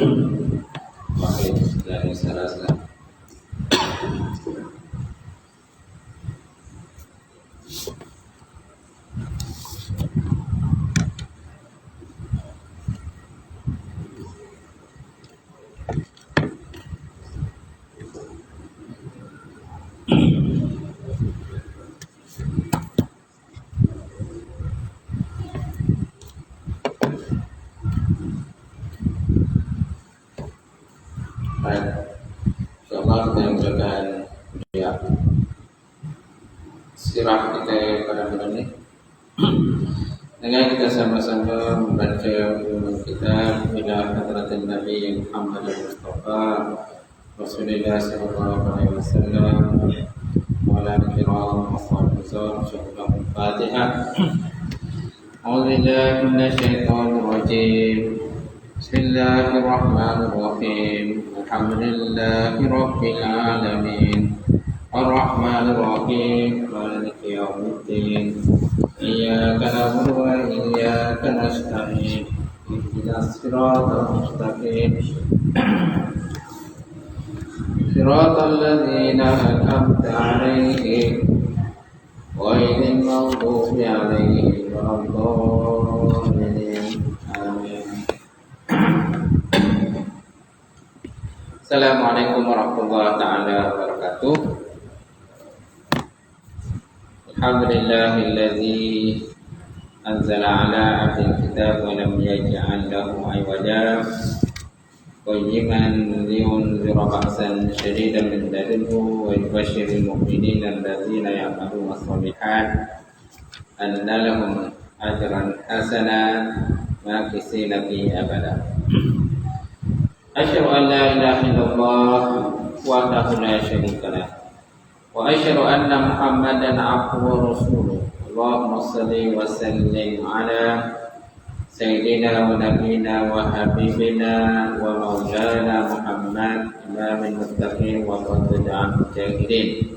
Wakil dari Sarasa. InsyaAllah kita menjalankan ya, sirah kita pada bulan ini dengan kita sama-sama membaca kitab Ila Hadratin Nabi Muhammad Mustafa Rasulullah sallallahu alaihi wasallam wa ala kiram ashabihi syukur Fatihah. A'udzu billahi minasyaitonir rajim. Bismillahirrahmanirrahim. Alhamdulillahi rabbil alamin. Ar-Rahmanir Rahim. Maliki yaumiddin. Iyyaka na'budu wa iyyaka nasta'in. Ihdinas siratal mustaqim. Siratal ladzina an'amta 'alaihim ghairil maghdubi 'alaihim waladdallin. Amin. Assalamualaikum warahmatullahi taala wabarakatuh. Alhamdulillahilladzi anzala ala 'abdil kitab wa lam yaj'al lahu 'iwaja qayyiman liyunzira ba'san shadidan min ladunhu wa yubashshiril mu'minina alladzina ya'maluna as-solihat anna lahum ajran hasana makisina fihi abada. Asyhadu an la ilaha illallah wahdahu la syarika lah wa asyhadu anna Muhammadan 'abduhu wa rasuluh. Allahumma shalli wa sallim ala sayyidina wa nabiyyina wa habibina wa maulana Muhammad imamil muttaqin wa qaddan mujahidin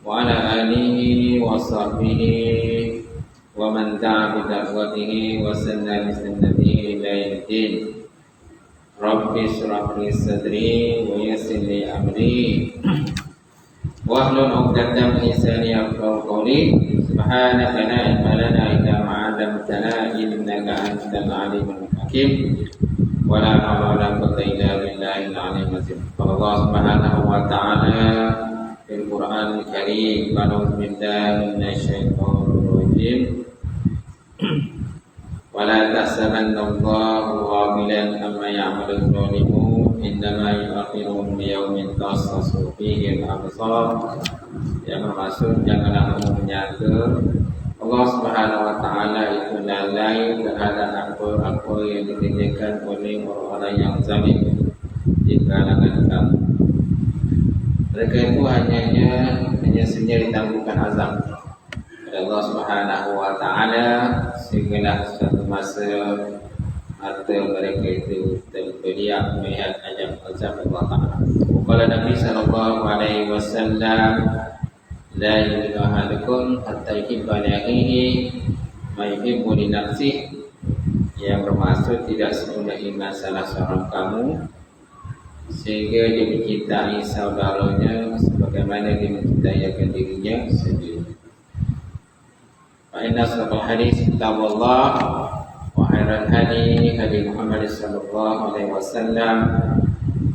wa ala alihi wa sahbihi wa man da'a bi da'watihi wa sanna bi sunnatihi ila yaumil. Rabbi shrah li sadri wa yassir li amri wahlul 'uqdatam min lisani yafqahu qawli. Subhanaka la ilma lana illa ma 'allamtana innaka antal 'alimul hakim. Wa la hawla wa la quwwata illa billahil 'aliyyil 'azim. Allah Subhanahu wa ta'ala fil Qur'anil Karim, a'udzu billahi minasyaitonir rajim. Wala tahsabannallaha ghafilan amma ya'malul zalimun innama yu'akhiruhum liyaumin tashkhasu fihi al-absar. Yang bermaksud janganlah kamu menyangka Allah Subhanahu wa taala itu lalai terhadap apa yang dikerjakan oleh orang-orang yang zalim di kalangan kamu. Mereka itu hanya saja ditangguhkan azab oleh Allah Subhanahu wa taala sehinggalah suatu masa mata mereka itu terperiak melihat azab Allah taala. Qala Nabi sallallahu alaihi wasallam, la yu'minu ahadukum hatta yuhibba li akhihi ma yuhibbu li nafsihi. Yang bermaksud tidak sempurna iman salah seorang kamu sehingga dia mencintai saudaranya sebagaimana dia mencintai akan dirinya sendiri. Fa inna asdaqal hadits kitabullah wa khairal hadi hadi Muhammad sallallahu alaihi wasallam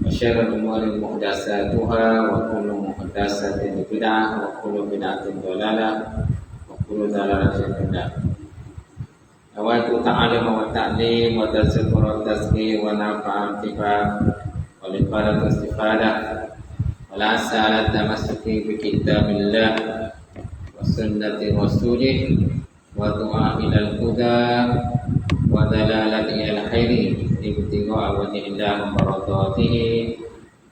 wa syarrul umuri muhdatsatuha wa kullu muhdatsatin bid'ah wa kullu bid'atin dhalalah wa kullu dhalalatin finnar. Awaitu ta'alim wa ta'lim wa tazkir wa tazkir wa nafa'an tifah wa lifadat istifadah wa la sa'alat tamassuki bi kitabillah wa sunnati rasulih wa du'a ilal huda wa dalalati ilal khairi ibtigha wajhillah wa maradatihi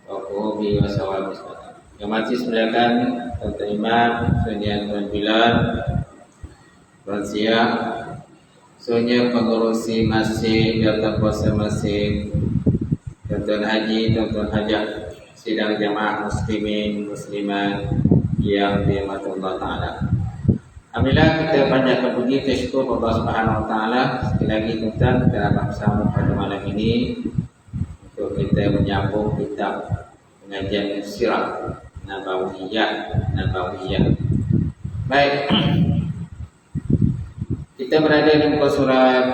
wa qubi wa sawabi. Yang masih silakan Tuan Imam, Tuan Bilal, Tuan Siap, Sonya pengurusi masjid, Tuan Puasa masjid, Tuan Haji, Tuan Hajah, sidang jamaah muslimin, muslimat yang dirahmati Allah Ta'ala. Alhamdulillah kita panjatkan puji syukur Allah Subhanahu Wa Ta'ala. Sekali lagi tuan kita dapat bersama pada malam ini kita menyambung kitab pengajian sirah Nabawiyah. Baik, kita berada di muka surat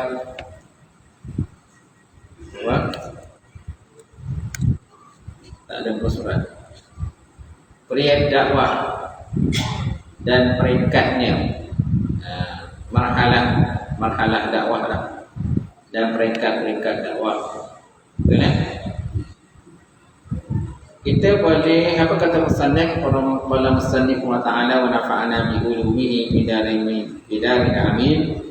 tak ada muka surat periat dakwah dan peringkatnya, marhalah dakwah dan peringkat dakwah. Betul tak? Kita boleh, apa kata musannif, qala musannif wa ta'ala wa nafa'ana bi ulumihi bidarin amin.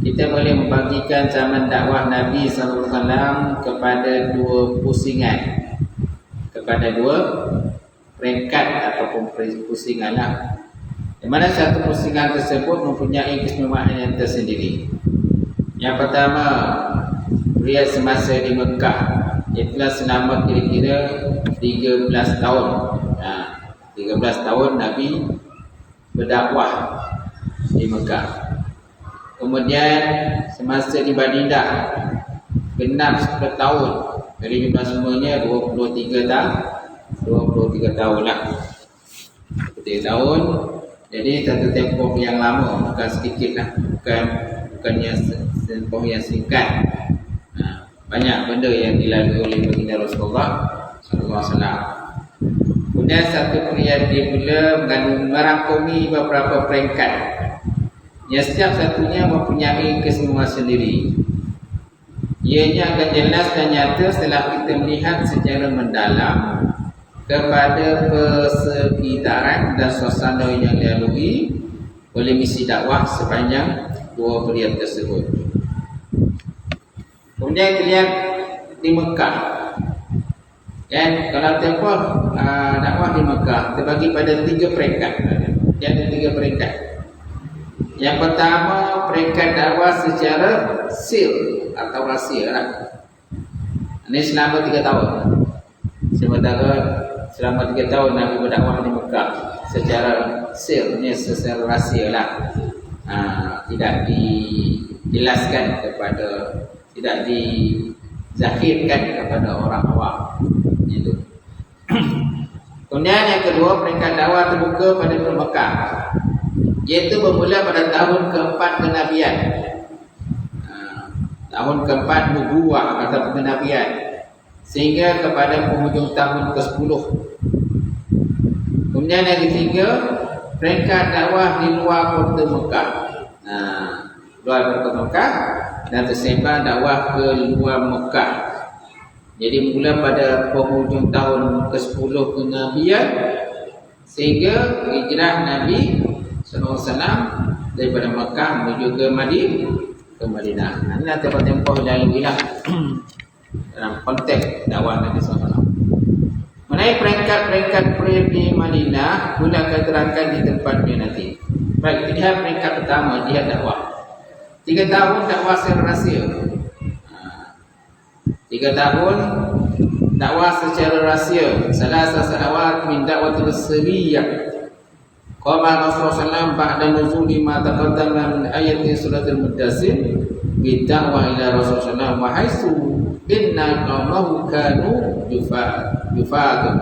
Kita boleh membagikan zaman dakwah Nabi sallallahu alaihi wasallam kepada dua pusingan, kepada dua peringkat ataupun pusingan lah. Di mana satu pusingan tersebut mempunyai keistimewaan yang tersendiri. Yang pertama, pria semasa di Mekah, itulah selama kira-kira 13 tahun. 13 tahun Nabi berdakwah di Mekah. Kemudian semasa di Madinah genap 10 tahun. Jadi jumlah semuanya 23 tahun lah. 23 tahun. Jadi satu tempoh yang lama, bukan sedikit lah, bukannya tempoh yang singkat. Banyak benda yang dilalui oleh baginda Rasulullah sallallahu alaihi wasallam. Kemudian satu periode dia pula merangkumi beberapa peringkat. Yang setiap satunya mempunyai keistimewaan sendiri. Ianya akan jelas dan nyata setelah kita melihat secara mendalam kepada persekitaran dan suasana yang dilalui oleh misi dakwah sepanjang dua periode tersebut. Kemudian kita lihat di Mekah. Dan kalau tempoh dakwah di Mekah terbagi pada 3 peringkat. Dia ada 3 peringkat. Yang pertama, peringkat dakwah secara sir atau rahsia lah. Ini selama 3 tahun. Sementara selama 3 tahun Nabi berdakwah di Mekah secara sir, ini secara rahsia lah. Tidak dijelaskan kepada, tidak dizahirkan kepada orang awam. Itu. Kemudian yang kedua, peringkat dakwah terbuka pada penduduk Mekah, iaitu bermula pada tahun keempat kenabian. Tahun keempat nubuwah atau kenabian, sehingga kepada penghujung tahun ke-10. Kemudian yang ketiga, peringkat dakwah di luar kota Mekah. Luar kota Mekah dan tersebar dakwah ke luar Mekah. Jadi mula pada penghujung tahun ke-10 kenabian sehingga hijrah Nabi sallallahu alaihi wasallam daripada Mekah menuju ke Madinah. Ini tempoh lalui lah dalam konteks dakwah Nabi sallallahu alaihi wasallam. Mengenai peringkat-peringkat di Madinah pula akan terangkan di tempatnya nanti. Baik, kita lihat peringkat pertama, jihad dakwah. 3 tahun dakwah secara rahsia. 3 tahun dakwah secara rahsia. Salasa salawat min da'watil sirriyah. Qala Rasulullah ba'da nuzuli ma taqaddama min ayati suratul Muddatsir bi da'wa ila Rasulullah wa haitsu inna qaumahu kanu yufadun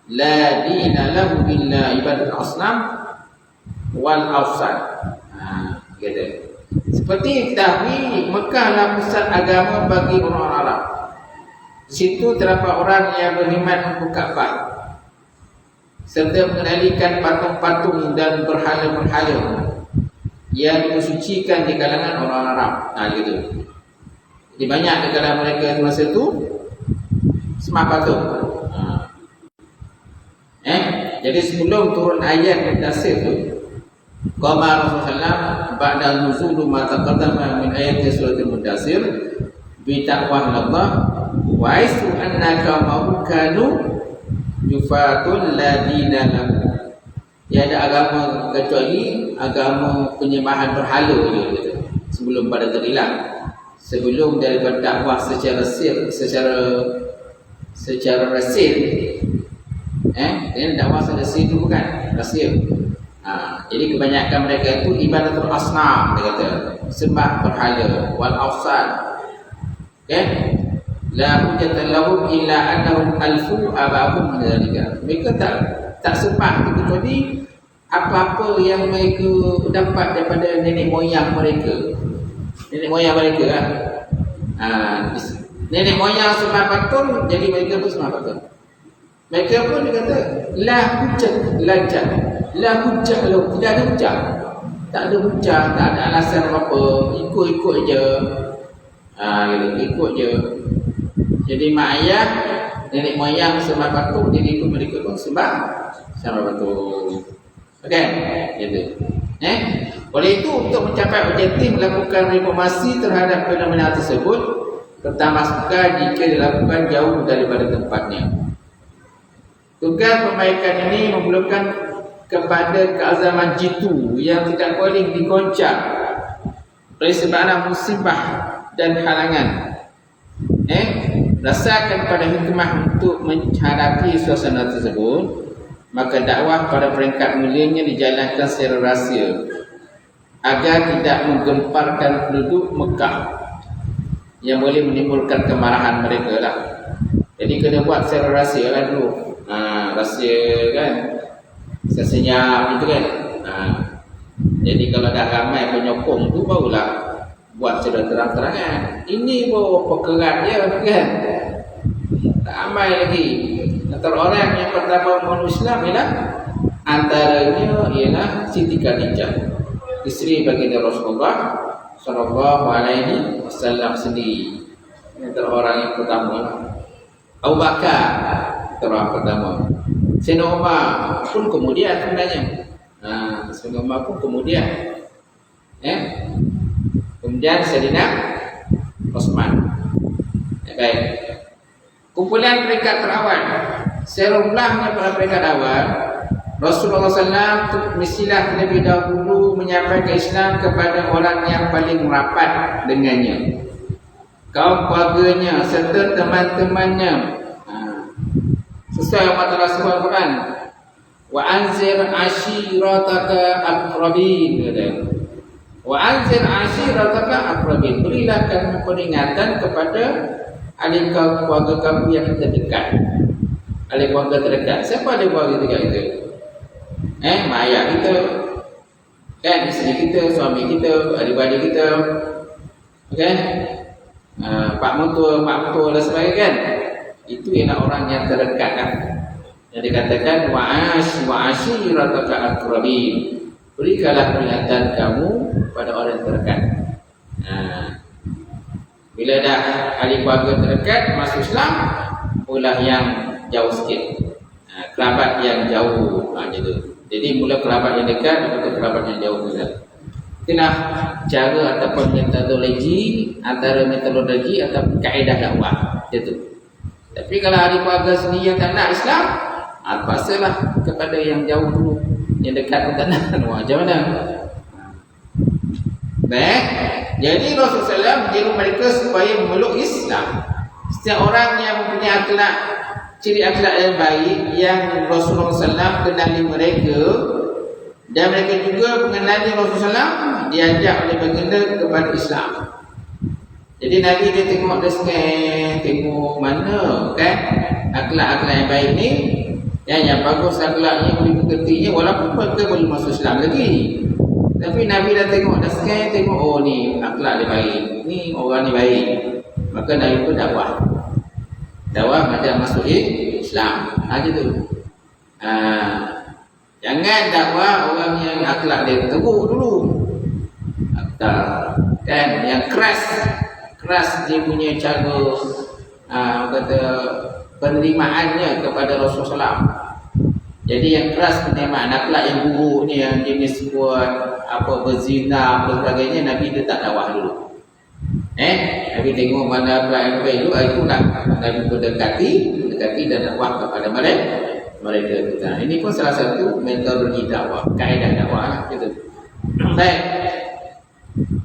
la dina lahu illa ibadatul asnam wal awsan. Gitu. Seperti diketahui, Mekahlah pusat agama bagi orang Arab. Di situ terdapat orang yang berkhidmat untuk Kaabah serta mengendalikan patung-patung dan berhala-berhala yang disucikan di kalangan orang Arab. Gitu. Jadi banyak di kalangan mereka di masa itu sembah patung. Jadi sebelum turun ayat Muddatsir tu, qala Rasulullah ba'da nuzul ma taqaddama min ayati suratul Muddatsir bi taqwa Allah wa aisu annaka ma'kanu yufatul ladina lahu. Tiada agama kecuali agama penyembahan berhala gitu. Sebelum pada terhilang, sebelum daripada dakwah secara sir, secara rasil. Dan dakwah secara sir itu bukan rahsia. Jadi kebanyakan mereka itu ibadatul asnam, dia kata, sembah berhala, wal awsan. la hujjata lahum illa annahum alfu abahum dzalika. Mereka tak sempat kecuali apa-apa yang mereka dapat daripada nenek moyang mereka. Nenek moyang mereka kan. Nenek moyang sembah patung, jadi mereka pun sembah patung. Mereka pun dia kata la hujjah lajah. La hujjah lahum, tidak ada hujjah. Tak ada hujjah, tak ada alasan apa, ikut-ikut je. Ikut je. Jadi mak ayah, nenek moyang sembah patung, jadi ikut mereka pun sembah patung. Okey, gitu. Oleh itu untuk mencapai objektif melakukan reformasi terhadap fenomena tersebut, pertama sekali jika dilakukan jauh daripada tempatnya. Tugas perbaikan ini memerlukan kepada keazaman jitu yang tidak boleh digoncang oleh sebarang musibah dan halangan. Berdasarkan pada hikmah untuk menghadapi suasana tersebut, maka dakwah pada peringkat mulianya dijalankan secara rahsia agar tidak menggemparkan penduduk Mekah yang boleh menimbulkan kemarahan mereka lah. Jadi kena buat secara rahsia lah dulu. Rahsia kan, senyap itu kan. Jadi kalau dah ramai penyokong tu barulah buat secara terang-terangan. Ini baru pekerat dia kan. Tak ramai lagi. Antara orang yang pertama memeluk Islam ialah antaranya ialah Siti Khadijah, isteri baginda Rasulullah sallallahu alaihi wasallam sendiri. Antara orang yang pertama. Abu Bakar antara orang pertama. Sayyidina Umar pun kemudian sebenarnya. Sayyidina Umar pun kemudian. Kemudian Sayyidina Utsman. Baik. Kumpulan peringkat terawal. Serumlahnya pada peringkat awal, Rasulullah SAW mestilah lebih dahulu menyampaikan Islam kepada orang yang paling rapat dengannya, kaum keluarganya serta teman-temannya. Sesuai Allah Ta'ala sebut Al-Quran, wa anzir ashirataka aqrabin. Wa anzir ashirataka aqrabin. Berilah kamu peringatan kepada ahli keluarga kamu yang terdekat. Ahli keluarga terdekat. Siapa ahli keluarga terdekat itu? Mak ayah kita, kan, isteri kita, suami kita, adik-adik kita, kan, pak mentua, mak mentua dan sebagainya kan. Itu ialah orang yang terdekat kan. Yang dikatakan wa'ashirataka aqrabin. Berikanlah peringatan kamu pada orang yang terdekat. Bila dah ahli keluarga terdekat masuk Islam, mula yang jauh sikit. Kerabat yang jauh gitu. Jadi mula kerabat yang dekat, lepas kerabat yang jauh juga. Itulah cara ataupun metodologi, antara metodologi atau kaedah dakwah itu. Tapi kalau ahli keluarga sendiri yang tak nak Islam, pasalah kepada yang jauh dulu, yang dekat pun tak nak. Macam mana? Baik. Jadi Rasulullah SAW menjadi mereka supaya memeluk Islam. Setiap orang yang mempunyai akhlak, ciri akhlak yang baik yang Rasulullah SAW kenali mereka, dan mereka juga mengenali Rasulullah SAW, diajak oleh baginda kepada Islam. Jadi Nabi dia tengok dia scan, tengok mana kan akhlak-akhlak yang baik ni, yang bagus akhlaknya, boleh mengertinya, walaupun mereka boleh masuk Islam lagi. Tapi Nabi dah tengok, dah scan, tengok, oh ni akhlak dia baik, ni orang ni baik. Maka Nabi pun dakwah macam masuk Islam. Gitu. Jangan dakwah orang yang akhlak dia teruk dulu. Kan, yang keras dia punya cara kata penerimaannya kepada Rasulullah SAW. Jadi yang keras penerimaan, akhlak yang buruk ni, yang jenis buat apa berzina dan sebagainya, Nabi dia tak dakwah dulu. Nabi tengok mana akhlak yang baik dulu, itulah Nabi berdekati dan dakwah kepada mereka kita. Ini pun salah satu metodologi dakwah, kaedah dakwah gitu.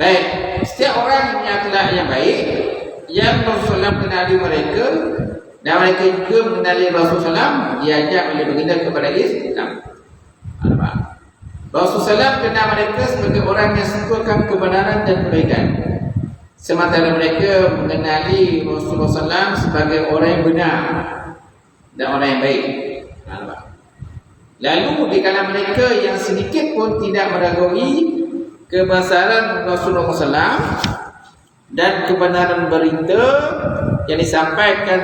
Baik. Setiap orang yang punya akhlak yang baik, yang Rasulullah kenali mereka, dan mereka juga mengenali Rasulullah, diajak oleh baginda kepada Islam. Rasulullah kenal mereka sebagai orang yang sukakan kebenaran dan kebaikan. sementara mereka mengenali Rasulullah SAW sebagai orang yang benar dan orang yang baik. Lalu di kalangan mereka yang sedikit pun tidak meragui kebesaran Rasulullah SAW dan kebenaran berita yang disampaikan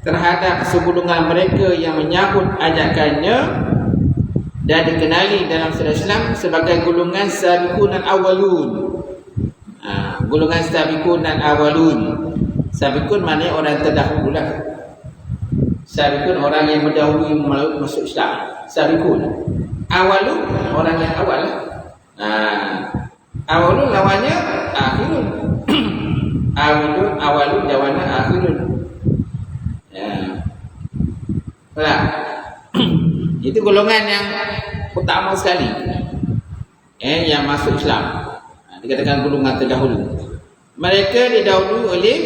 terhadap segolongan mereka yang menyambut ajakannya dan dikenali dalam sejarah Islam sebagai golongan sabiqun al-awwalun. Golongan sabiqun al-awwalun. Sabiqun maknanya orang terdahulu lah. Sabiqun orang yang mendahului masuk Islam. Sabiqun. Awalun orang yang awal. Awalun lawannya akhirun. Awalun lawannya akhirun. Itu golongan yang utama sekali yang masuk Islam. Dikatakan golongan terdahulu. Mereka didahului oleh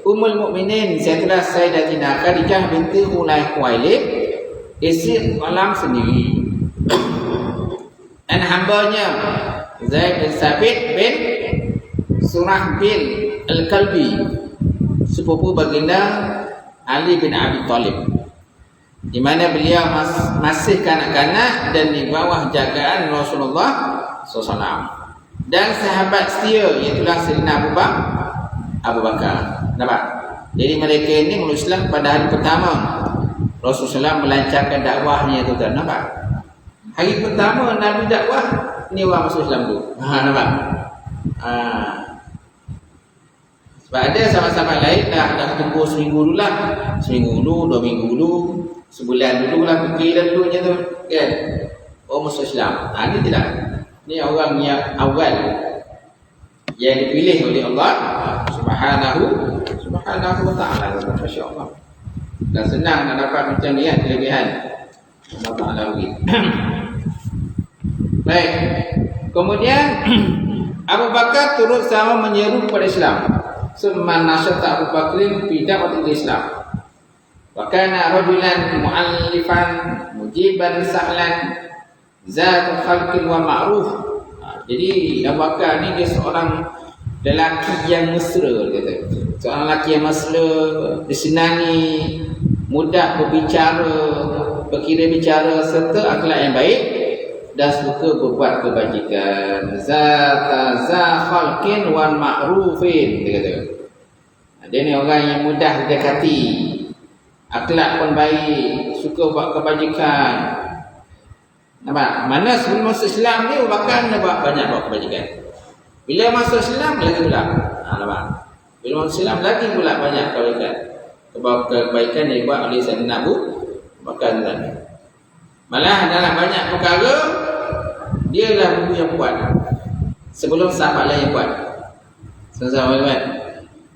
Ummul Mukminin Sayyidatina Khadijah binti Khuwailid, isteri Alam sendiri, dan hambanya Zaid bin Sabit bin Surah bin Al-Kalbi, sepupu baginda Ali bin Abi Thalib, di mana beliau masih kanak-kanak dan di bawah jagaan Rasulullah SAW dan sahabat setia, iaitulah Sayyidina Abu Bakar. Nampak? Jadi mereka ini masuk Islam pada hari pertama Rasulullah SAW melancarkan dakwahnya tu, kan? Nampak? Hari pertama Nabi dakwah, ni orang masuk Islam tu. Nampak? Sebab ada sahabat-sahabat lain dah tunggu seminggu dulu lah. Seminggu dulu, 2 minggu dulu, sebulan dulu lah, fikir dah dulu je tu, kan? Oh, masuk Islam. Ni tidak. Ni orang yang awal yang dipilih oleh Allah Subhanahu wa ta'ala. Masya-Allah. Dan senang nak dapat macam ni kan, kelebihan Allah Ta'ala beri. Baik. Kemudian Abu Bakar turut sama menyeru kepada Islam. Summa nasyata Abu Bakrin fi da'watil Islam. Wa kana rajulan mu'allifan mujiban sahlan zat khalqin wa ma'ruf. Jadi Abu Bakar ni dia seorang lelaki yang mesra, kata. Seorang lelaki yang mesra, disenangi, mudah berbicara, berkira bicara serta akhlak yang baik dan suka berbuat kebajikan. Zat khalqin wa ma'rufin, dia kata. Dia ni orang yang mudah didekati, akhlak pun baik, suka buat kebajikan. Nampak? Mana sebelum masuk Islam ni Abu Bakar buat banyak buat kebajikan. Bila masuk Islam lagi pula. Nampak? Bila masuk Islam lagi pula banyak kebaikan. Kebaikan yang dibuat oleh Sayyidina Abu Bakar tadi. Malah dalam banyak perkara dia lah dulu yang buat sebelum sahabat lain yang buat. Sama-sama kan?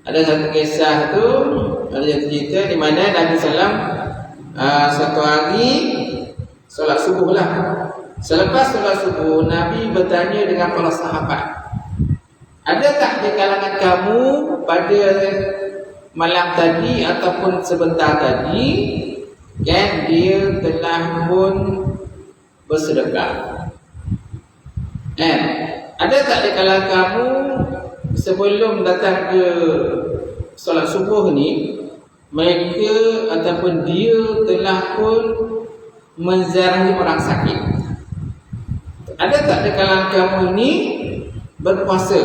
Ada satu kisah tu, ada satu cerita di mana Nabi SAW satu hari solat subuh lah. Selepas solat subuh, Nabi bertanya dengan para sahabat, ada tak di kalangan kamu pada malam tadi ataupun sebentar tadi yang dia telah pun bersedekah? Ada tak di kalangan kamu sebelum datang ke solat subuh ni, mereka ataupun dia telah pun menziarahi orang sakit? Ada tak di kalangan kamu ini berpuasa?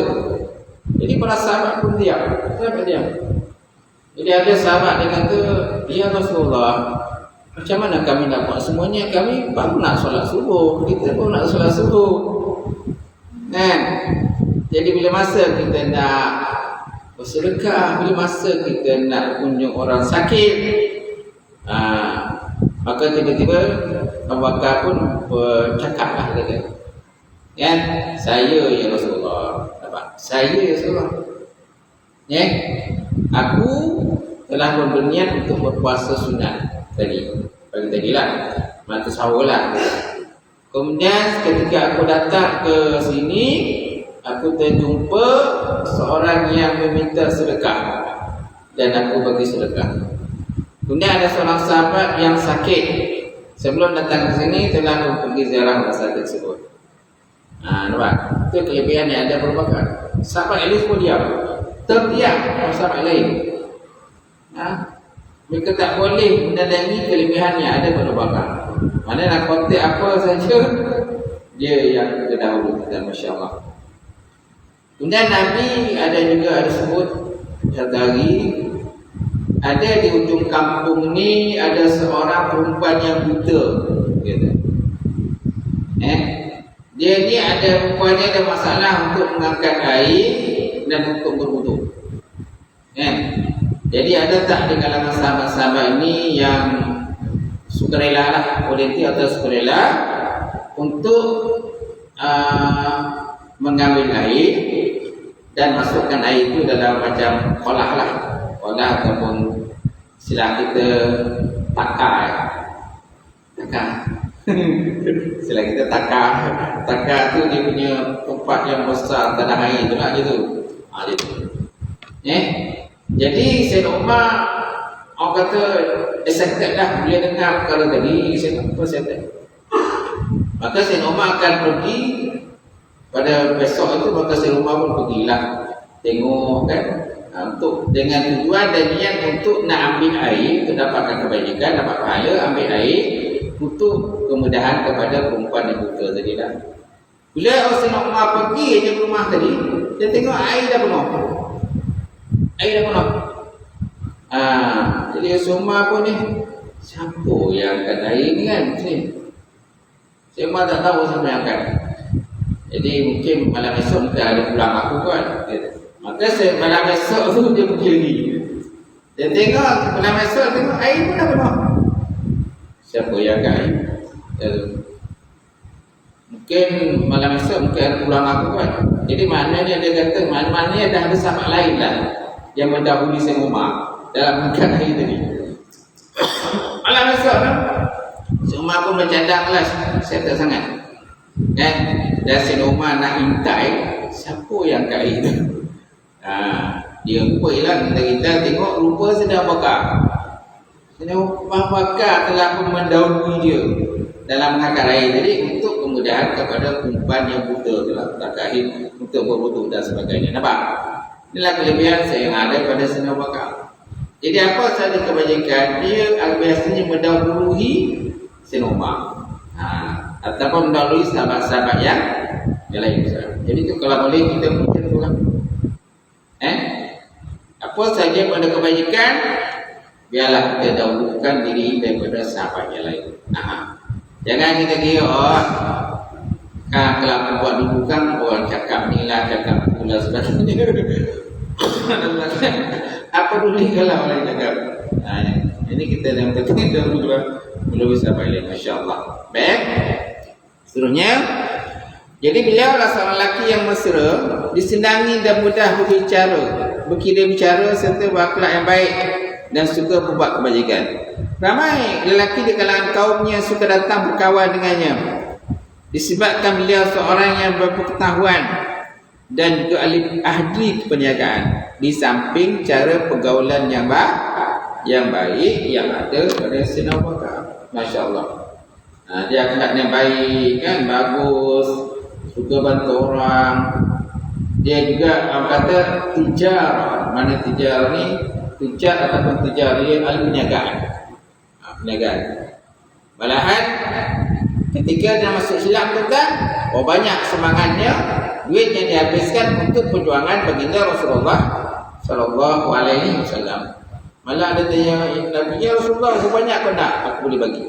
Jadi para sahabat pun diam. Jadi ada sahabat dia kata, ya Rasulullah, macam mana kami nak buat semuanya? Kami baru nak solat subuh, kita pun nak solat subuh, kan? Jadi bila masa kita nak bersedekah, bila masa kita nak kunjung orang sakit, maka tiba-tiba Abu Bakar pun bercakap lah, kata, kan, saya ya Rasulullah, saya ya Rasulullah, ya, aku telah berniat untuk berpuasa sunat tadi, pagi tadi lah, mata sahur lah. Kemudian ketika aku datang ke sini, aku terjumpa seorang yang meminta sedekah dan aku bagi sedekah. Kemudian ada seorang sahabat yang sakit, sebelum datang ke sini telah pergi ziarah orang sakit tersebut. Nampak? Itu kelebihan yang ada Abu Bakar. Sahabat Elif pun diam. tertiap sahabat lain. Mereka tak boleh mendatangi kelebihan yang ada pada Bakar. Mana nak kontak apa saja, dia yang terdahulu. Masya Allah. Kemudian Nabi ada sebut satu hari, ada di ujung kampung ni ada seorang perempuan yang buta, gitu. Dia ni ada perempuan ni ada masalah untuk mengangkat air dan untuk berwudu. Jadi ada tak di kalangan sahabat-sahabat ini yang sukarela lah, volunteer atau sukarela untuk mengambil air dan masukkan air itu dalam macam kolah lah, kolah ataupun istilah kita takar. Istilah kita takar tu dia punya tempat yang besar tanah air tu lah gitu. Jadi Sayyidina Umar orang kata excited lah bila dengar perkara tadi. Maka Sayyidina Umar akan pergi pada besok itu, maka Sayyidina Umar pun pergilah tengok kan, untuk dengan tujuan dan niat untuk nak ambil air, mendapatkan kebajikan, dapat pahala ambil air untuk kemudahan kepada perempuan yang buta tadi lah. Bila Sayyidina Umar pergi je ke rumah tadi, dia tengok air dah penuh. Jadi Sayyidina Umar pun ni, siapa yang angkat air ni kan? Sayyidina Umar tak tahu siapa yang angkat. Jadi mungkin malam esok kita ada pulang aku kan. Maka malam esok tu dia pergi lagi. Dia tengok malam esok, tengok air pun dah penuh. Siapa yang angkat air? Mungkin malam esok mungkin ada pulang aku kan. Jadi maknanya dia kata, maknanya dah ada sahabat lain lah yang mendahului Sayyidina Umar dalam angkat air tadi. Malam esok tu Sayyidina Umar pun bercadang lah, settle sangat kan. Dan Sayyidina Umar nak intai siapa yang angkat air tu. Dia rupa lah, kita tengok rupa Sayyidina Bakar. Sayyidina Bakar telah mendahului dia dalam mengangkat air tadi untuk kemudahan kepada perempuan yang buta telah terakhir untuk berwudu dan sebagainya. Nampak? Inilah kelebihan yang ada pada Sayyidina Bakar. Jadi apa sahaja kebajikan dia biasanya mendahului Sayyidina Umar, ataupun mendahului sahabat-sahabat yang lain. Jadi tu kalau boleh kita macam tu lah. Apa sahaja pada kebajikan, biarlah kita dahulukan diri daripada sahabat yang lain. Jangan kita kira kalau aku buat dulu kan orang cakap ni lah, cakap pula sebagainya. Apa dulu kalau orang cakap. Ini kita yang penting dahulu lah, belum bisa balik. Masya Allah. Baik. Seterusnya, jadi beliau adalah seorang lelaki yang mesra, disenangi dan mudah berkira bicara serta berakhlak yang baik dan suka berbuat kebajikan. Ramai lelaki di kalangan kaumnya suka datang berkawan dengannya, disebabkan beliau seorang yang berpengetahuan dan juga ahli perniagaan, di samping cara pergaulan yang baik yang ada pada Sayyidina Bakar. Masya Allah. Dia akhlaknya baik kan, bagus, suka bantu orang. Dia juga kata tijar. Mana tijar ni? Tijar ataupun tijar dia ahli perniagaan. Perniagaan. Malahan ketika dia masuk Islam tu kan, banyak semangatnya, duit yang dihabiskan untuk perjuangan baginda Rasulullah sallallahu alaihi wasallam. Malah ada tanya Nabi, ya Rasulullah, berapa banyak kau nak aku boleh bagi?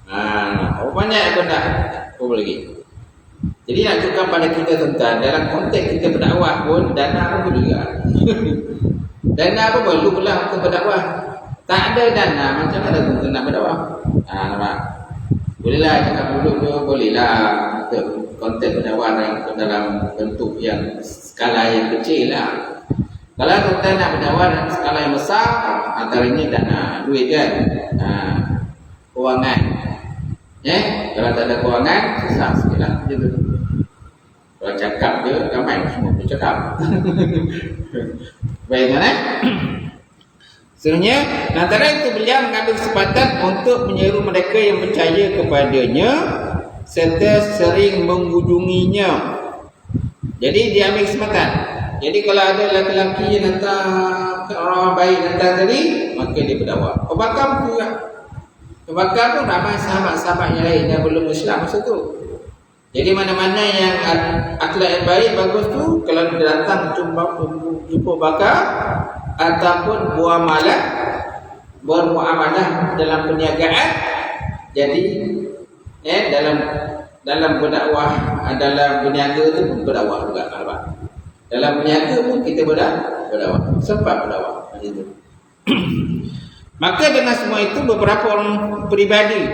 Berapa banyak aku nak aku boleh bagi? Jadi nak tunjukkan pada kita tentang dalam konteks kita berdakwah pun dana pun juga. Dana pun perlu pula untuk berdakwah. Tak ada dana macam mana kita nak berdakwah? Nampak? Bolehlah cakap dulu tu, bolehlah untuk konteks berdakwah dalam bentuk yang skala yang kecil lah. Kalau kita nak berdakwah dalam skala yang besar, antaranya dana, duit kan, kewangan. Kalau tak ada kewangan, susah sikit lah. Kalau cakap dia, ramai semua boleh cakap. Baik kan? Sebenarnya, antara itu beliau mengambil kesempatan untuk menyeru mereka yang percaya kepadanya serta sering mengunjunginya. Jadi dia ambil kesempatan. Jadi kalau ada lelaki yang hantar orang baik hantar tadi, maka dia berdakwah. Abu Bakar pun juga. Abu Bakar pun ramai sahabat-sahabat yang lain yang belum Islam masa tu. Jadi mana-mana yang akhlak yang baik bagus tu, kalau dia datang jumpa Abu Bakar ataupun bermuamalah dalam perniagaan, jadi dalam berdakwah, dalam berniaga tu pun berdakwah juga. Dalam berniaga pun kita berdakwah, sempat berdakwah macam tu. Maka dengan semua itu beberapa orang peribadi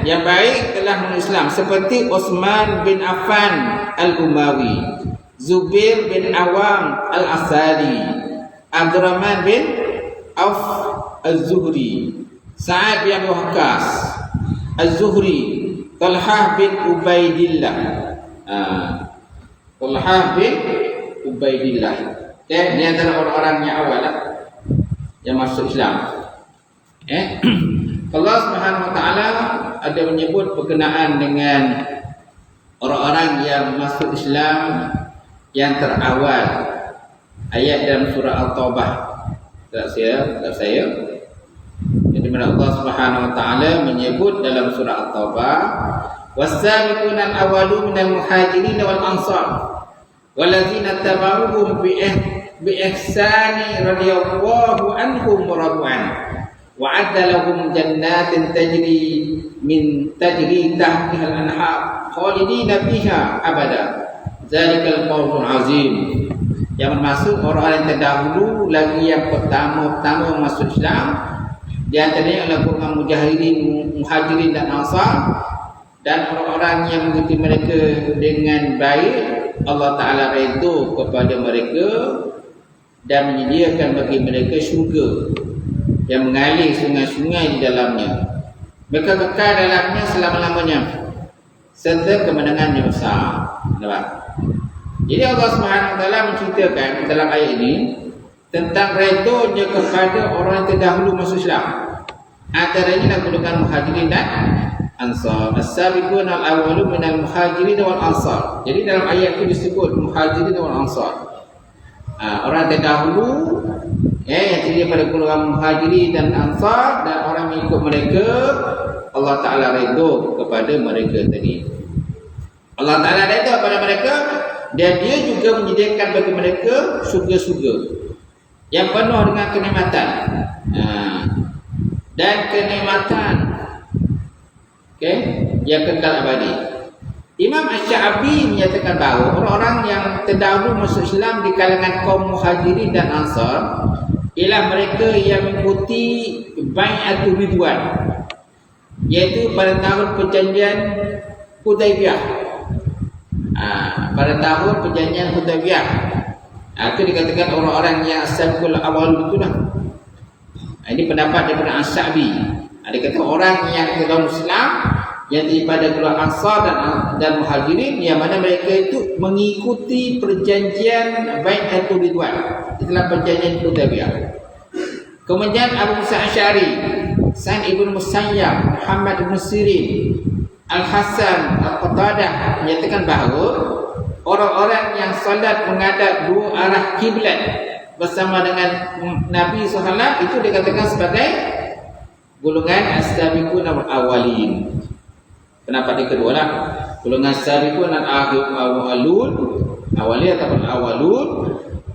yang baik telah masuk Islam, seperti Utsman bin Affan Al-Umawi, Zubair bin Awam Al-Asadi, Abdurrahman bin Auf Az-Zuhri, Sa'ad bin Abi Waqqas Az-Zuhri, Talhah bin Ubaidillah. Talhah bin Ubaidillah. Ini antara orang-orang yang awal yang masuk Islam. Allah Subhanahu wa taala ada menyebut berkenaan dengan orang-orang yang masuk Islam yang terawal. Ayat dalam surah Al-Taubah. Tak saya. Jadi mana Allah Subhanahu wa taala menyebut dalam surah Al-Taubah, was-sabiquna al-awwaluna minal muhajirin wal ansar wallazina tabauhum bi ihsani radhiyallahu anhum wa radu an wa'adda lahum jannatin tajri tahtiha al-anhar khalidina fiha abada zalikal fawzul azim. Yang masuk orang yang terdahulu lagi yang pertama masuk Islam, di antaranya adalah golongan muhajirin dan ansar, dan orang-orang yang mengikuti mereka dengan baik, Allah Ta'ala redha kepada mereka dan menyediakan bagi mereka syurga yang mengalir sungai-sungai di dalamnya. Mereka kekal dalamnya selama-lamanya serta kemenangan yang besar. Nampak? Jadi Allah Subhanahu wa taala menceritakan dalam ayat ini tentang redha-Nya kepada orang yang terdahulu masuk Islam. Antaranya golongan muhajirin dan ansar. As-sabiqun al-awwalun minal muhajirin wal ansar. Jadi dalam ayat itu disebut muhajirin wal ansar. Orang terdahulu yang terdiri pada golongan muhajirin dan ansar, dan orang mengikut mereka, Allah Ta'ala redha kepada mereka tadi. Allah Ta'ala redha kepada mereka, dan Dia juga menyediakan bagi mereka surga-surga yang penuh dengan kenikmatan dan kenikmatan yang kekal abadi. Imam Asy-Sya'bi menyatakan bahawa orang-orang yang terdahulu masuk Islam di kalangan kaum muhajirin dan ansar ialah mereka yang mengikuti Bai'atul Ridwan, iaitu pada tahun perjanjian Hudaybiyah. Pada tahun perjanjian Hudaybiyah, itu dikatakan orang-orang yang as-sabiqul awwal itulah. Ini pendapat daripada Asy-Sya'bi. Ada kata orang yang dalam Islam yang daripada golongan ansar dan muhajirin, yang mana mereka itu mengikuti perjanjian Bai'atul Ridwan, itulah perjanjian Hudaybiyah. Kemudian Abu Musa Asy'ari, Sa'id ibn Musayyab, Muhammad ibn Sirin, Al-Hasan, Al-Qatadah menyatakan bahawa orang-orang yang salat menghadap dua arah kiblat bersama dengan Nabi SAW itu dikatakan sebagai golongan as-sabiqun al-awwalin. Pendapat yang kedua lah, golongan as-sabiqun al-awwalun, awalin ataupun awalun,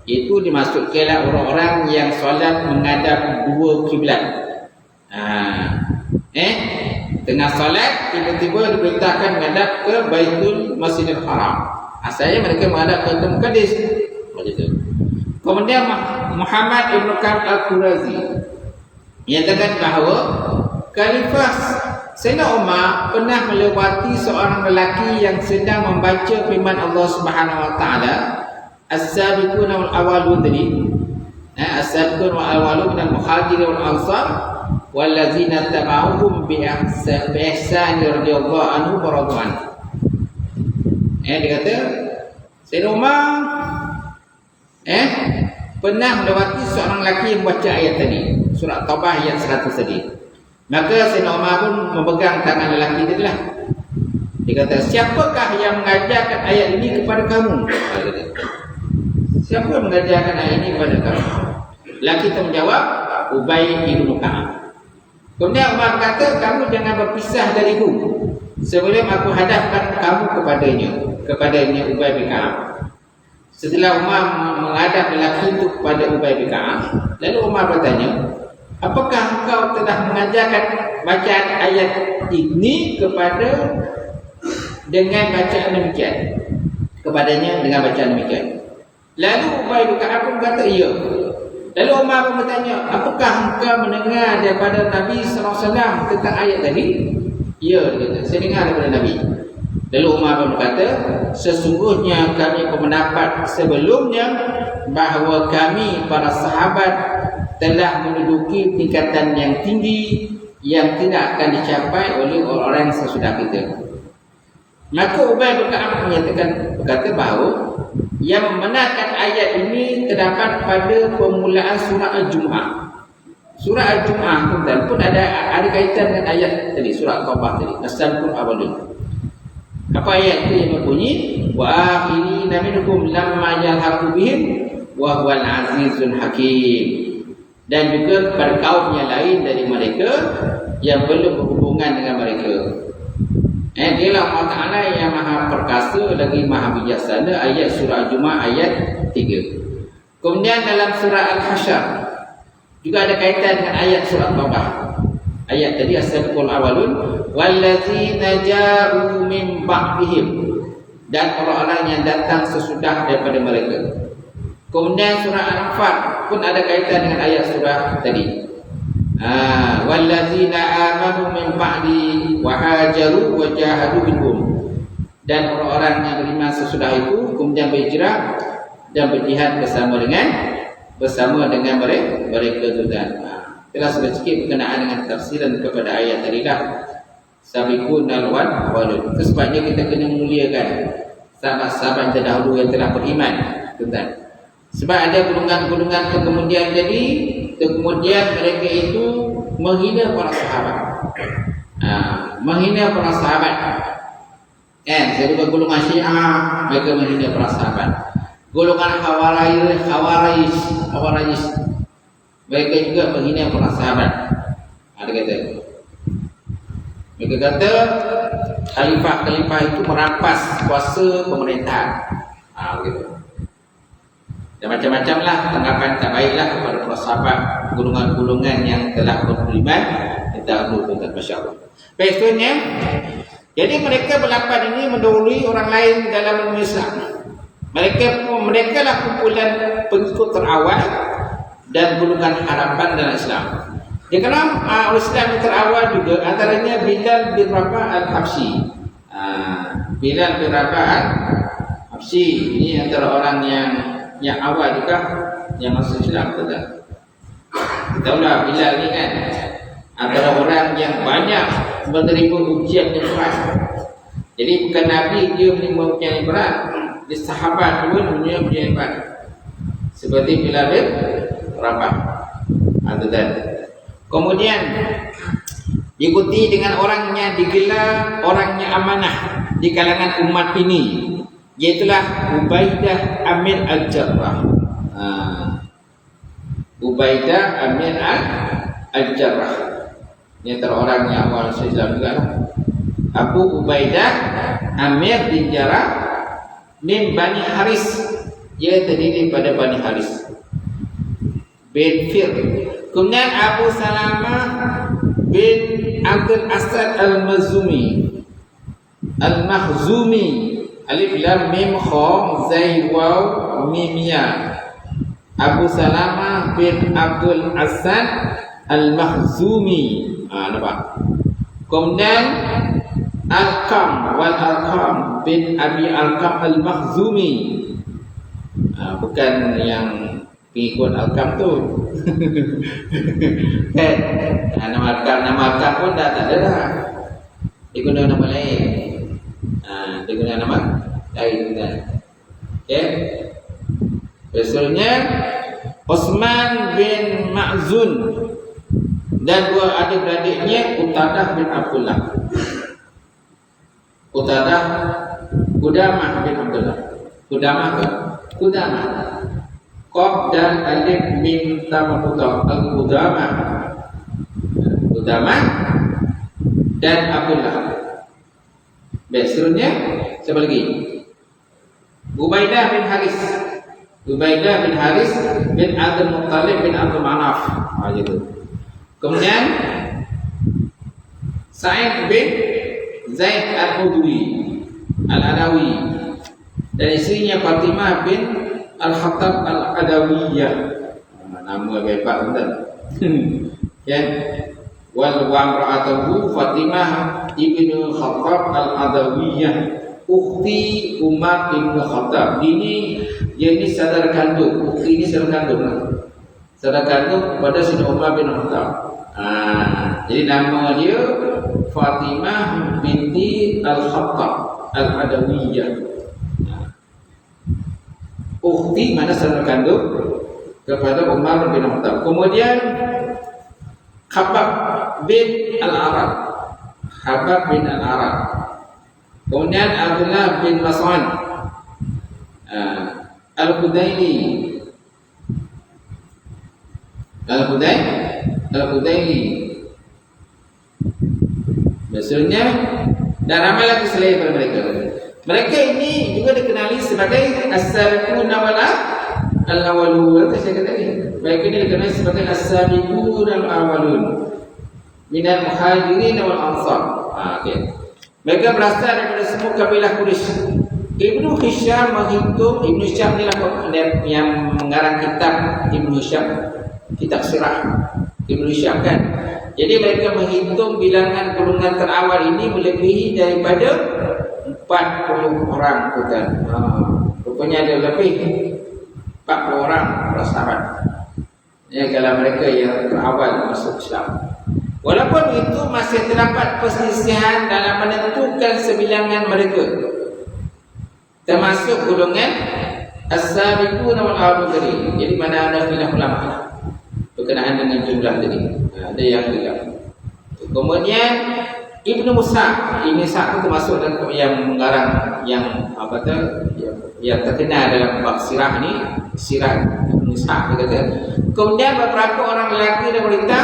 itu dimasukkanlah orang-orang yang solat menghadap dua kiblat. Tengah solat tiba-tiba diperintahkan menghadap ke Baitul Masjidil Haram. Asalnya mereka menghadap ke Baitul Maqdis. Kemudian Muhammad Ibn Ka'ab Al-Qurazi menyatakan bahawa Khalifah Sayyidina Umar pernah melewati seorang lelaki yang sedang membaca firman Allah Subhanahu wa taala, as-sabiqun wal awwalun tadi. As-sabiqun wal awwalun minal muhajirin wal ansar wallazina tabauhum bi ihsan radhiyallahu anhu wa radu an. Dia kata Sayyidina Umar pernah melewati seorang lelaki yang membaca ayat tadi, surah Taubah ayat 100 tadi. Maka Sayyidina Umar pun memegang tangan lelaki tadi lah. Dia kata, siapakah yang mengajarkan ayat ini kepada kamu? Siapa yang mengajarkan ayat ini kepada kamu? Laki itu menjawab, Ubay bin Ka'ab. Kemudian Umar berkata, kamu jangan berpisah dariku sebelum aku hadapkan kamu kepadanya Ubay bin Ka'ab. Setelah Umar menghadap lelaki itu kepada Ubay bin Ka'ab, lalu Umar bertanya, apakah engkau telah mengajarkan bacaan ayat ini dengan bacaan demikian? Kepadanya dengan bacaan demikian. Lalu Ubay bin Ka'ab pun berkata, iya. Lalu Umar pun bertanya, apakah engkau mendengar daripada Nabi SAW tentang ayat tadi? Ya, dia kata, saya dengar daripada Nabi. Lalu Umar pun berkata, sesungguhnya kami berpendapat sebelumnya bahawa kami para sahabat telah menduduki tingkatan yang tinggi yang tidak akan dicapai oleh orang-orang sesudah kita. Maka Ubay bin Ka'ab berkata bahawa yang membenarkan ayat ini terdapat pada permulaan surah Al-Jumu'ah. Surah Al-Jumu'ah pun ada kaitan dengan ayat tadi, surah Al-Taubah tadi. As-Sabiqun awwalun. Apa ayat itu yang berbunyi? Wa akhirina minhum lamma yalhaqu bihim wa huwal azizul hakim. Dan juga kepada kaum yang lain dari mereka yang belum berhubungan dengan mereka. Dialah Allah Ta'ala yang maha perkasa lagi maha bijaksana. Ayat surah Al-Jumu'ah ayat 3. Kemudian dalam surah Al-Hasyr juga ada kaitan dengan ayat surah Taubah. Ayat tadi as-sabiqul awwalun wallazina ja'u min ba'dihim, dan orang-orang yang datang sesudah daripada mereka. Kemudian surah Al-Anfal pun ada kaitan dengan ayat surah tadi. Wallazina amanu min ba'di wa hajaru wa jahadu minhum, dan orang-orang yang beriman sesudah itu kemudian berhijrah dan berjihad bersama dengan mereka juga. Itulah sudah sikit berkenaan dengan tafsiran kepada ayat tadi dah. Sabiqun al-awwalun. Sebabnya kita kena muliakan sahabat-sahabat terdahulu yang telah beriman, tuan. Sebab ada golongan-golongan kemudian jadi, kemudian mereka itu menghina para sahabat. Menghina para sahabat. Jadi golongan Syiah, mereka menghina para sahabat. Golongan Khawarij, mereka juga menghina para sahabat. Ada kata, mereka kata khalifah itu merampas kuasa pemerintahan. Begitu. Dan macam-macam lah tanggapan tak baiklah kepada para sahabat, golongan-golongan yang telah beriman terdahulu. Masya Allah. Baik, seterusnya, jadi mereka berlapan ini mendahului orang lain dalam Islam. Mereka lah kumpulan pengikut terawal dan golongan harapan dalam Islam. Di dalam Islam terawal juga antaranya Bilal bin Rabah al-Habsyi. Bilal bin Rabah al-Habsyi ini antara orang yang awal juga yang masuk Islam, betul. Tahulah Bilal ni kan antara orang yang banyak menerima ujian yang berat. Jadi bukan Nabi dia menerima ujian yang berat, dia sahabat pun menerima ujian yang berat. Seperti Bilal bin Rabah. Kemudian diikuti dengan orang yang digelar orangnya amanah di kalangan umat ini, iaitulah Ubaidah Amir Al-Jarrah. Ubaidah Amir Al-Jarrah ini antara orang yang awal Islam juga lah. Abu Ubaidah Amir bin Jarrah min Bani Haris, ia terdiri pada Bani Haris bin Fir. Kemudian Abu Salamah bin Abdul Asad Al-Makhzumi, Alif Lam Mim Kha Zai Waw Mim Ya. Abu Salamah bin Abdul Asad Al-Makhzumi. Nampak? Kemudian Al-Qam bin Abi Al-Qam Al-Makhzumi. Bukan yang pengikut Al-Qam tu. Nama Al-Qam pun dah tak ada dah. Dia guna nama lain. Dia guna nama lain kan. Okey. Biasanya Osman bin Ma'zun dan dua adik-beradiknya Qutadah bin Abdullah. Qudamah bin Abdullah. Qudamah Qaf dan alif mim ta maftuh al-qudama. Qudama dan Abu Lahab. Baik, seterusnya siapa lagi? Ubaidah bin Haris. Ubaidah bin Haris bin Abdul Muttalib bin Abdul Manaf. Gitu. Kemudian Sa'id bin Zaid al-Hudwi al-Adawi dan istrinya Fatimah bin Al-Khattab al-Adawiyah. Nama hebat betul. Ya. Wal wamra'atuhu Fatimah ibnu Khattab al-Adawiyah ukhti Umar ibnu Khattab. Ini saudara kandung. Ukhti ini saudara kandung. Saudara kandung kepada Sayyidina Umar bin Khattab. Jadi nama dia Fatimah binti Al-Khattab Al-Adawiyah. Ukhti mana saudara kandung kepada Umar bin Khattab. Kemudian Khabbab bin Al-Arab. Khabbab bin Al-Arab. Kemudian Abdullah bin Mas'ud Al-Hudaili. Al-Hudaili. Maksudnya dan ramai lagi selain daripada mereka. Mereka ini juga dikenali sebagai as-sabiqun al-awwalun. Saya kata ini. Mereka ini dikenali sebagai as-sabiqun al-awwalun minal muhajirin wal ansar. Okay. Mereka berasal daripada semua kabilah Quraisy. Ibnu Hisham menghitung, Ibnu Hisham inilah yang mengarang kitab Ibnu Hisham, kitab sirah Ibnu Hisham kan. Jadi mereka menghitung bilangan golongan terawal ini melebihi daripada 40 orang total. Rupanya ada lebih 40 orang para sahabat. Ya, kalau mereka yang terawal masuk Islam. Walaupun itu masih terdapat perselisihan dalam menentukan sebilangan mereka, termasuk golongan as-sabiqun wal awwalun. Jadi mana ada khilaf ulama berkenaan dengan jumlah tadi. Ada yang khilaf. Kemudian Ibnu Musa, ini satu termasuk yang mengarang yang apa tu yang terkenal dalam bab sirah ni, sirah Ibnu Musa kata. Kemudian beberapa orang lelaki dan wanita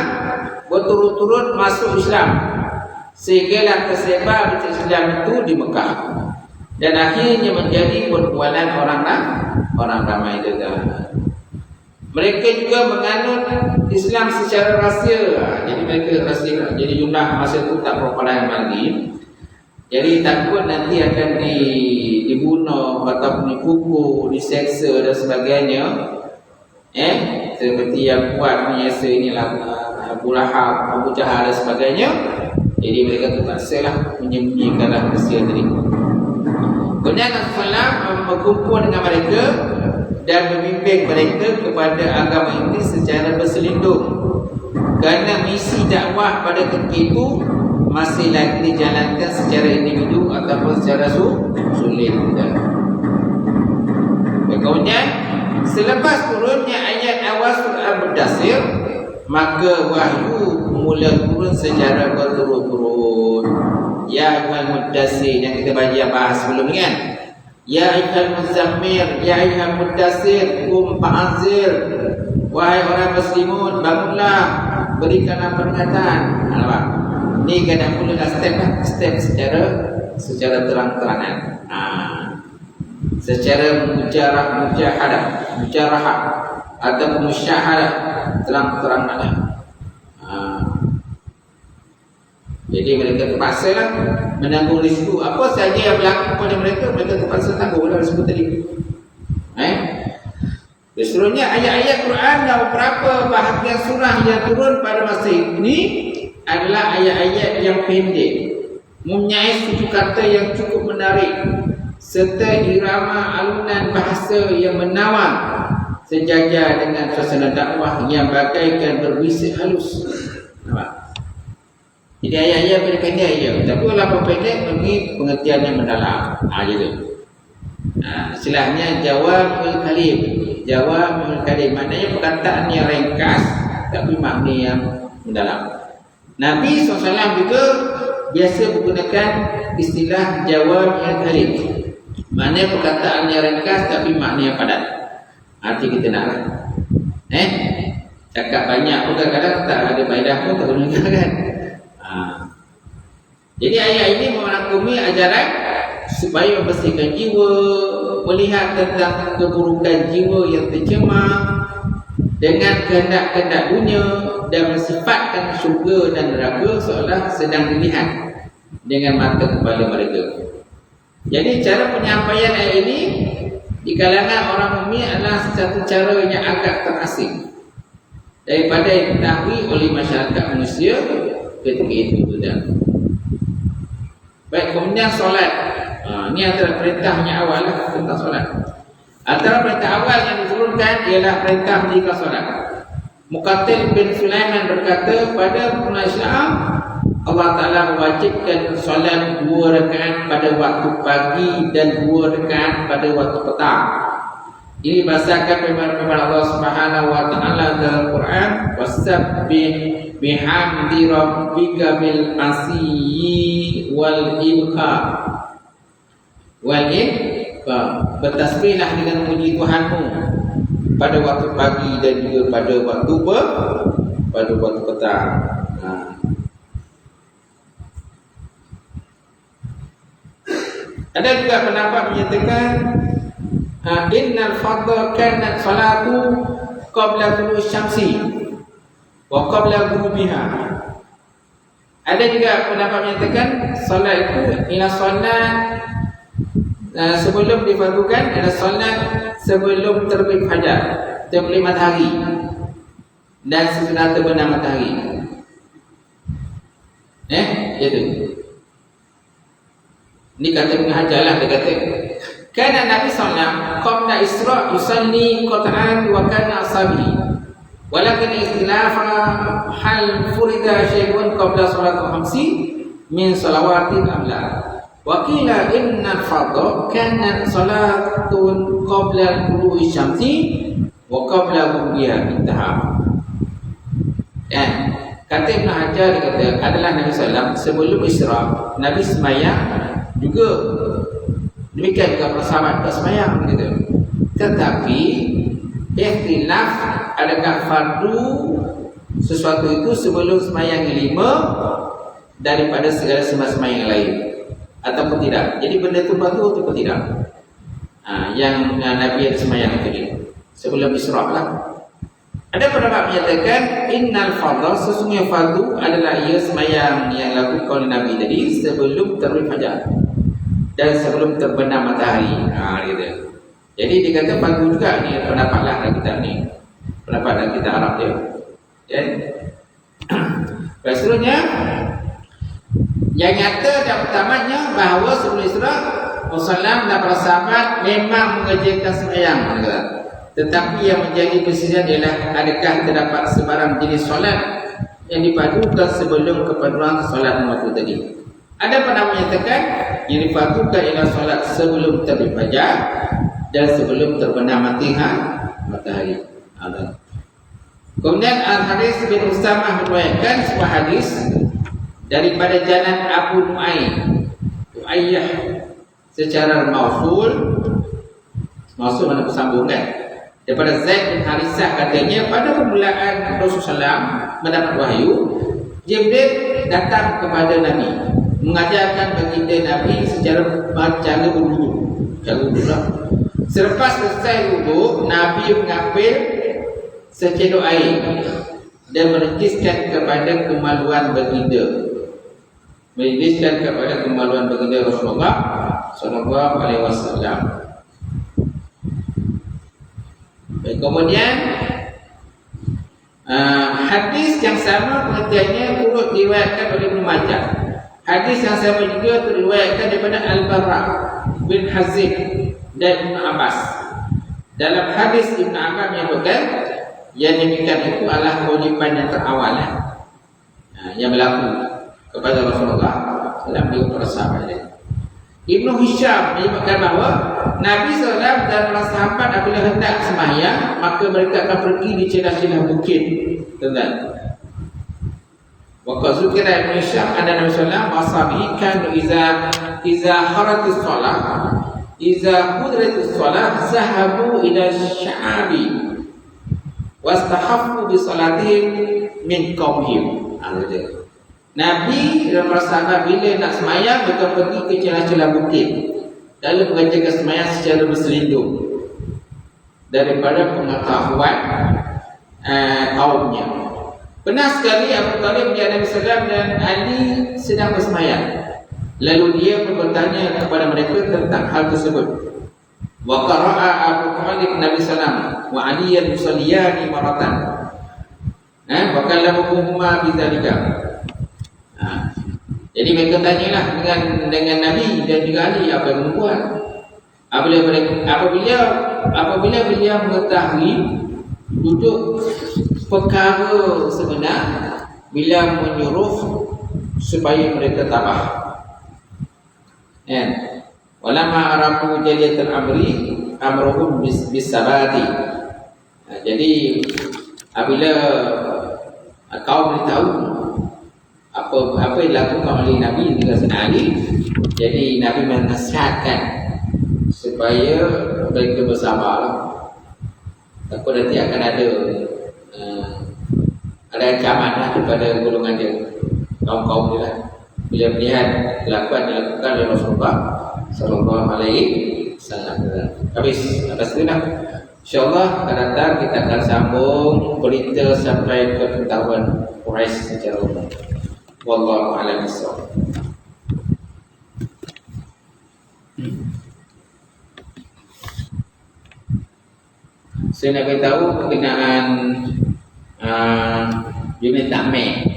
berturut-turut masuk Islam sehinggalah tersebar Islam itu di Mekah dan akhirnya menjadi perbualan orang ramai juga. Mereka juga menganut Islam secara rahsia. Jadi mereka rahsia. Jadi jumlah masa itu tak berapa lagi. Jadi takut nanti akan dibunuh ataupun dipukul, diseksa dan sebagainya. Seperti yang buat menyiasa inilah Abu Lahab, Abu Jahal dan sebagainya. Jadi mereka terpaksalah menyembunyikan rahsia tadi. Kemudian Rasulullah berkumpul dengan mereka dan membimbing mereka kepada agama ini secara berselindung. Kerana misi dakwah pada ketika itu masih lagi dijalankan secara individu ataupun secara sulit. Kemudian selepas turunnya ayat awal surah Al-Mudaththir, maka wahyu mula turun secara berturut-turut. Ya ayyuhal mudaththir yang kita bahas sebelum ni kan. Ya ayyuhal muzammil, ya ayyuhal mudaththir, qum fa'anzir. Wahai orang muslimun, bangunlah, berikanlah peringatan. Nampak? Ni kena mulalah step secara terang-terangan. Secara mujarah atau musyahadah terang-terangan. Jadi mereka terpaksa lah menanggung risiko. Apa sahaja yang berlaku kepada mereka, mereka terpaksa tanggung dalam risiko tadi. Seterusnya ayat-ayat Quran dan beberapa bahagian surah yang turun pada masa ini adalah ayat-ayat yang pendek, mempunyai suku kata yang cukup menarik serta irama alunan bahasa yang menawan sejajar dengan suasana dakwah yang bagaikan berbisik halus. Nampak? Jadi ayat-ayat pendek-pendek aja. Tapi walaupun pendek bagi pengertian yang mendalam. Gitu. Istilahnya jawabul kalim. Jawabul kalim maknanya perkataan yang ringkas tapi makna yang mendalam. Nabi SAW juga biasa menggunakan istilah jawabul kalim. Maknanya perkataan yang ringkas tapi makna yang padat. Hati kita nak lah. Cakap banyak pun kadang-kadang tak ada faedah pun tak guna kan. Jadi ayat ini merangkumi ajaran supaya membersihkan jiwa, melihat tentang keburukan jiwa yang tercemar dengan kehendak-kehendak dunia dan mensifatkan syurga dan neraka seolah sedang dilihat dengan mata kepala mereka. Jadi cara penyampaian ayat ini di kalangan orang mukmin adalah satu cara yang agak terasing daripada yang diketahui oleh masyarakat manusia ketika itu sudah. Baik, kemudian solat. Ini antara perintahnya awal lah tentang solat. Antara perintah awal yang diturunkan ialah perintah mendirikan solat. Muqatil bin Sulaiman berkata, pada umat Islam Allah Ta'ala mewajibkan solat 2 rakaat pada waktu pagi dan 2 rakaat pada waktu petang. Ini berdasarkan firman Allah Subhanahu wa Ta'ala dalam Quran, wasabbih bihamdi rabbika bil asyi wal ibkar. Bertasbihlah dengan memuji Tuhanmu pada waktu pagi dan juga pada waktu petang. Ada juga pendapat menyatakan innal fardha kanat salatu qabla tulu'i syamsi wa qabla ghurubiha. Ada juga pendapat menyatakan solat itu ialah solat sebelum difardukan, adalah solat sebelum terbit fajar, terbit matahari dan sesudah terbenam matahari. Itu. Ini kata Ibn Hajar lah, dia kata kana Nabi sallallahu qabla Isra yusalli qat'an wa kana ashabi walakin ikhtilafa hal furida syai'un qabla salatul khamsi min salawatil amla wa qila inna al-fardha kana salatun qabla tulu'i syamsi wa qabla ghurubiha intaha. Kata Ibn Hajar, dia kata adalah Nabi sallallahu sebelum Isra Nabi sembahyang juga. Demikian juga para sahabat bersemayam gitu. Tetapi ikhtilaf adakah fardu sesuatu itu sebelum semayang yang 5 daripada segala semayang yang lain ataupun tidak. Jadi benda itu fardu ataupun tidak. Yang Nabi semayang tadi sebelum Isra lah. Ada pendapat menyatakan innal fardha, sesungguhnya fardu adalah ia semayang yang lakukan oleh Nabi tadi sebelum terbit fajar dan sebelum terbenam matahari. Gitu. Jadi dikata fardu juga ni pendapatlah dalam kitab ni. Pendapat dalam kitab Arab dia. Seterusnya yang nyata dan utamanya bahawa sebelum Isra Rasulullah dan para sahabat memang mengerjakan sembahyang. Tetapi yang menjadi persisian ialah adakah terdapat sebarang jenis solat yang dipadukan sebelum keperluan solat waktu tadi. Ada pendapat menyatakan yang dipadukan ialah solat sebelum terbit fajar dan sebelum terbenam matahari. Kemudian Al-Harith bin Usamah meriwayatkan sebuah hadis daripada jalan Abu Nu'ayyah secara mausul mana bersambung kan, daripada Zaid bin Harithah katanya pada permulaan Rasulullah mendapat wahyu, Jibril datang kepada Nabi mengajarkan baginda Nabi secara cara berwudu. Selepas selesai wudu, Nabi mengambil secedok air dan merentiskan kepada kemaluan baginda. Rasulullah sallallahu alaihi wasallam. Kemudian hadis yang sama pengertiannya turut diriwayatkan oleh Ibnu Majah. Hadis yang sama juga diriwayatkan daripada Al-Bara bin Hazim dan Ibnu Abbas. Dalam hadis Ibnu Abbas menyebutkan yang demikian itu adalah kewajiban yang terawal yang berlaku kepada Rasulullah dalam para sahabat. Ibnu Hisham menyebutkan bahawa Nabi SAW dan para sahabat apabila hendak sembahyang maka mereka akan pergi di celah-celah bukit. Tuan-tuan, waqad zukira Ibnu Hisham anna Nabi SAW wasabi kan iza haratis solat iza hudratus shalah zahabu ila sya'abi wastahaffu bi salatihim min qaumihim. Nabi dan para sahabat bila nak semayang mereka pergi ke celah-celah bukit lalu mengerjakan semayang secara berselindung daripada pengetahuan kaumnya. Pernah sekali Abu Talib melihat Nabi SAW dan Ali sedang bersemayang. Lalu dia bertanya kepada mereka tentang hal tersebut. Wa qara'a Abu Talib Nabi SAW wa Ali yusalliyani maratan. Wa kallamuhuma bidzalika. Jadi mereka tanyalah dengan Nabi dan juga Ali apa yang membuat. Apabila beliau mengetahui duduk perkara sebenar, beliau menyuruh supaya mereka tabah. Walamma arafu jaliyatul amri amruhum bisabati. Jadi apabila kaum tahu apa yang dilakukan oleh Nabi juga Ali, jadi Nabi menasihatkan supaya mereka bersabar. Takut nanti akan ada ancaman kepada golongan dia, kaum-kaum dia lah. Bila melihat kelakuan dilakukan oleh Rasulullah Sallallahu Alaihi Wasallam. Habis itu dah. InsyaAllah akan datang kita akan sambung berita sampai ke pengetahuan Quraisy secara umum. Wallahu a'lam bishawab. Saya nak beritahu berkenaan unit takmir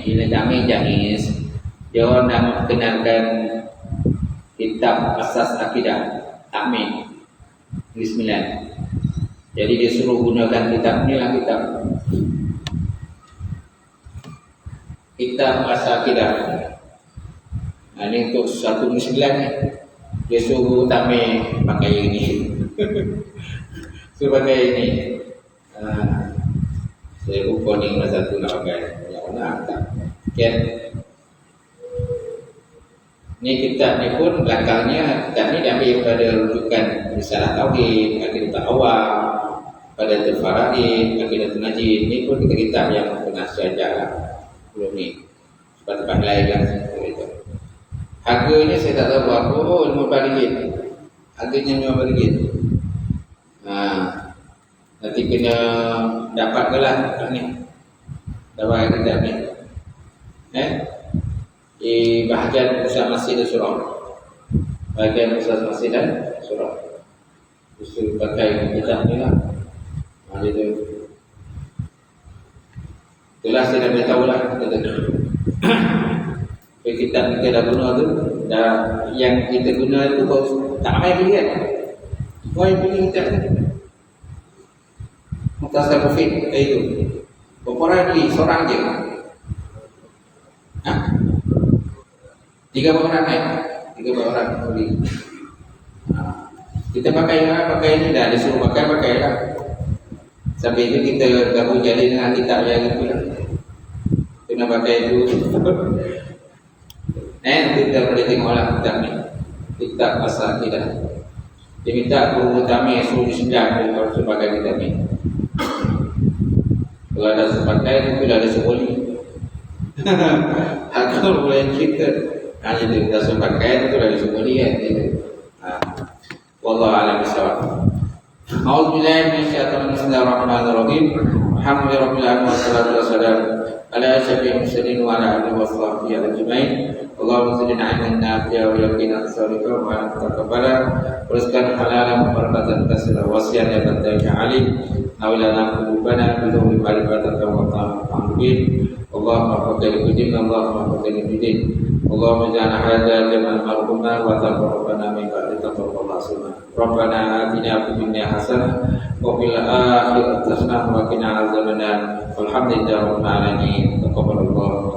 Jahis. Dia orang nak memperkenalkan kitab asas akidah takmir Bismillah. Jadi dia suruh gunakan kitab ni lah, kitab asas akidah. Ini untuk satu muslim ni. Dia suruh takmir pakai ini. Sebagai ini saya lupa ni mana satu nak pakai yang mana tak. Okay. Ni kitab ni pun belakangnya kitab ni diambil pada rujukan risalah tauhid, akidah awal, pada Al-Faraid, akidah Najid. Ni pun kitab yang pernah saya ajar lah sebelum ni. Tempat-tempat lain lah itu. Harganya saya tak tahu berapa. RM50. Harganya RM50. Nanti kena dapat ke lah ni. Dapat kitab ni. Di bahagian pusat masjid dan surau. Bahagian pusat masjid dan surau. Usul pakai kitab ni lah. Jadi itulah saya dah beritahu lah. Kitab kita dah guna tu, dah yang kita guna itu baru tak ramai beli kan. Kau yang beli kitab ni Mukhtasar Mufid itu. Berapa orang beli? Seorang je. 3 orang naik. 3 orang beli. Kita pakai ini dah. Dia suruh pakai lah. Sampai itu kita gabung jadi dengan kitab yang itu lah. Kena pakai itu. Kita boleh tengok lah kitab ni. Kitab asal akidah. Dia minta guru kami suruh disenjak kalau sebagai kitab ni. Kalau ada sepakai itu dah ada seboli. Kalau boleh cerita hanya dia minta sepakai itu dah ada seboli kan. Wallahu a'lam bishawab. A'udzubillahi minasyaitonir rajim. Bismillahirrahmanirrahim. Alhamdulillahirabbil alamin wassalatu wassalamu ala asyrafil mursalin wa ala alihi washabbihi ajmain. Allahumma zidna ilman nafi'a wa yaqina as-salika wa taqabbala wa rizqan halalan wa barakatan katsira wa wasiyan ya batal alim awlana qulubana bi dhuri ma'rifatan wa ta'ammul. Allahumma faqil qudin Allahumma faqil qudin Allahumma ja'alna hadza liman marhumna wa taqabbana min ba'di taqabbal sunnah. Rabbana atina fid dunya hasanah wa fil akhirati hasanah wa qina azabannar. Walhamdulillahi rabbil alamin. Taqabbalallahu